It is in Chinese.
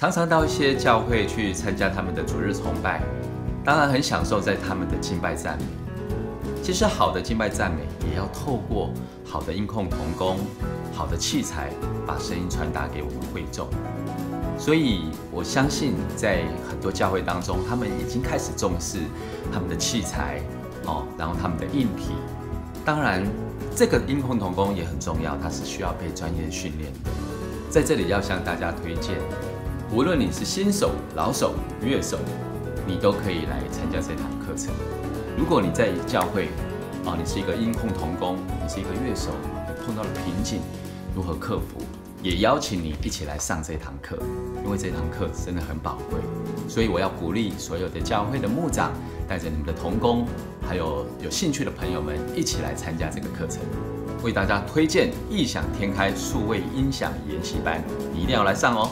常常到一些教会去参加他们的主日崇拜，当然很享受在他们的敬拜赞美。其实好的敬拜赞美也要透过好的音控同工、好的器材，把声音传达给我们会众。所以我相信，在很多教会当中，他们已经开始重视他们的器材然后他们的硬体。当然，这个音控同工也很重要，它是需要被专业训练的。在这里要向大家推荐，无论你是新手、老手、乐手，你都可以来参加这堂课程。如果你在教会你是一个音控同工，你是一个乐手，你碰到了瓶颈，如何克服？也邀请你一起来上这堂课，因为这堂课真的很宝贵。所以我要鼓励所有的教会的牧长，带着你们的同工，还有兴趣的朋友们，一起来参加这个课程。为大家推荐异想天开数位音响研习班，你一定要来上哦。